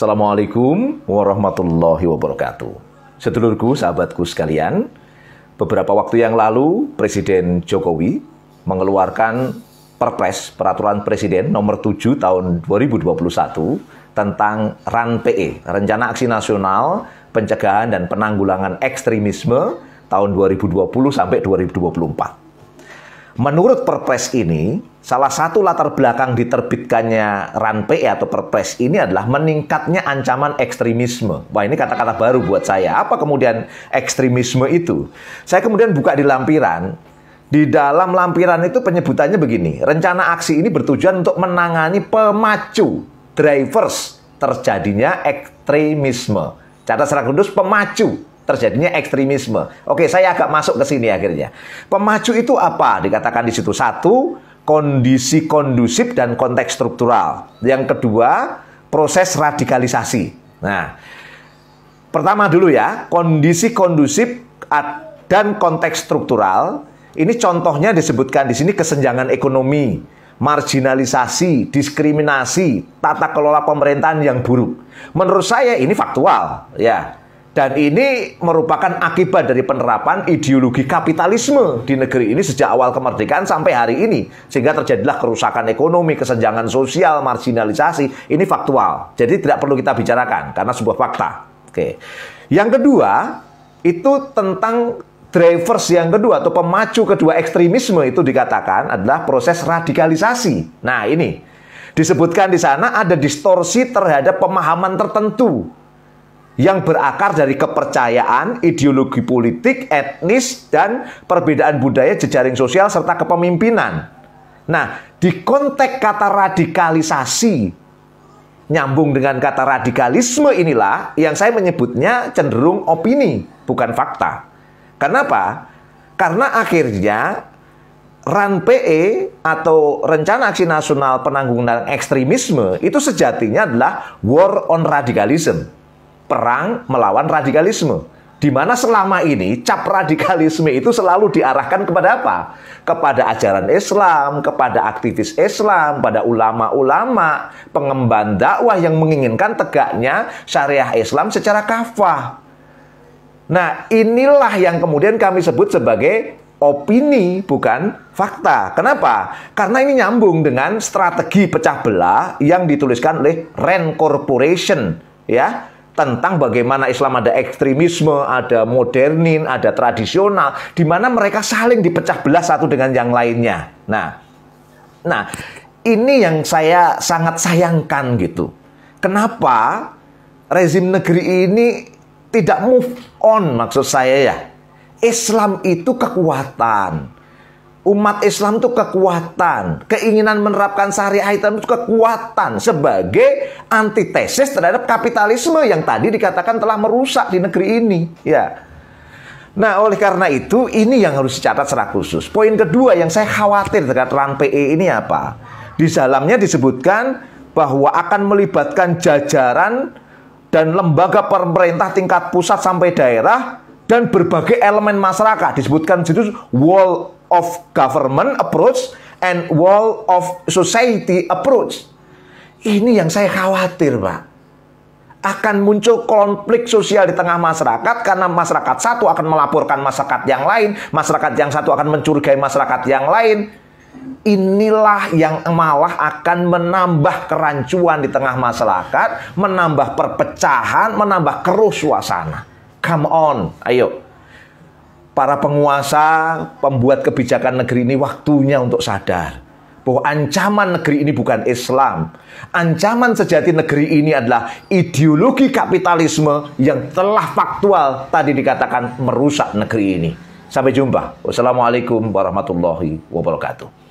Assalamualaikum warahmatullahi wabarakatuh. Sedulurku, sahabatku sekalian, beberapa waktu yang lalu Presiden Jokowi mengeluarkan Perpres Peraturan Presiden nomor 7 tahun 2021 tentang RAN-PE, Rencana Aksi Nasional Pencegahan dan Penanggulangan Ekstremisme tahun 2020 sampai 2024. Menurut Perpres ini, salah satu latar belakang diterbitkannya RAN-PE atau Perpres ini adalah meningkatnya ancaman ekstremisme. Wah, ini kata-kata baru buat saya. Apa kemudian ekstremisme itu? Saya kemudian buka di lampiran. Di dalam lampiran itu penyebutannya begini. Rencana aksi ini bertujuan untuk menangani pemacu, drivers terjadinya ekstremisme. Catat secara khusus pemacu terjadinya ekstremisme. Oke, saya agak masuk ke sini akhirnya. Pemacu itu apa? Dikatakan di situ. Satu, kondisi kondusif dan konteks struktural. Yang kedua, proses radikalisasi. Nah, pertama dulu ya, kondisi kondusif dan konteks struktural. Ini contohnya disebutkan di sini kesenjangan ekonomi, marginalisasi, diskriminasi, tata kelola pemerintahan yang buruk. Menurut saya ini faktual, ya. Dan ini merupakan akibat dari penerapan ideologi kapitalisme di negeri ini sejak awal kemerdekaan sampai hari ini. Sehingga terjadilah kerusakan ekonomi, kesenjangan sosial, marginalisasi. Ini faktual. Jadi tidak perlu kita bicarakan karena sebuah fakta. Oke. Yang kedua, itu tentang drivers yang kedua atau pemacu kedua ekstremisme itu dikatakan adalah proses radikalisasi. Nah, ini disebutkan di sana ada distorsi terhadap pemahaman tertentu yang berakar dari kepercayaan, ideologi politik, etnis, dan perbedaan budaya, jejaring sosial, serta kepemimpinan. Nah, di konteks kata radikalisasi, nyambung dengan kata radikalisme inilah yang saya menyebutnya cenderung opini, bukan fakta. Kenapa? Karena akhirnya RAN-PE atau Rencana Aksi Nasional Penanggulangan Ekstremisme itu sejatinya adalah war on radicalism. Perang melawan radikalisme. Di mana selama ini cap radikalisme itu selalu diarahkan kepada apa? Kepada ajaran Islam, kepada aktivis Islam, pada ulama-ulama, pengemban dakwah yang menginginkan tegaknya syariah Islam secara kafah. Nah, inilah yang kemudian kami sebut sebagai opini, bukan fakta. Kenapa? Karena ini nyambung dengan strategi pecah belah yang dituliskan oleh RAND Corporation, ya. Tentang bagaimana Islam ada ekstremisme, ada modernin, ada tradisional, di mana mereka saling dipecah belah satu dengan yang lainnya. Nah, ini yang saya sangat sayangkan gitu. Kenapa rezim negeri ini tidak move on, maksud saya ya. Islam itu kekuatan. Umat Islam itu kekuatan. Keinginan menerapkan syariah itu kekuatan sebagai antitesis terhadap kapitalisme yang tadi dikatakan telah merusak di negeri ini. Ya. Nah, oleh karena itu ini yang harus dicatat secara khusus. Poin kedua yang saya khawatir terhadap RAN-PE ini apa? Di dalamnya disebutkan bahwa akan melibatkan jajaran dan lembaga pemerintah tingkat pusat sampai daerah dan berbagai elemen masyarakat. Disebutkan di situ wall of government approach and wall of society approach. Ini yang saya khawatir, Pak. Akan muncul konflik sosial di tengah masyarakat karena masyarakat satu akan melaporkan masyarakat yang lain, masyarakat yang satu akan mencurigai masyarakat yang lain. Inilah yang malah akan menambah kerancuan di tengah masyarakat, menambah perpecahan, menambah keruh suasana. Come on, ayo. Para penguasa, pembuat kebijakan negeri ini waktunya untuk sadar bahwa ancaman negeri ini bukan Islam. Ancaman sejati negeri ini adalah ideologi kapitalisme yang telah faktual tadi dikatakan merusak negeri ini. Sampai jumpa. Wassalamualaikum warahmatullahi wabarakatuh.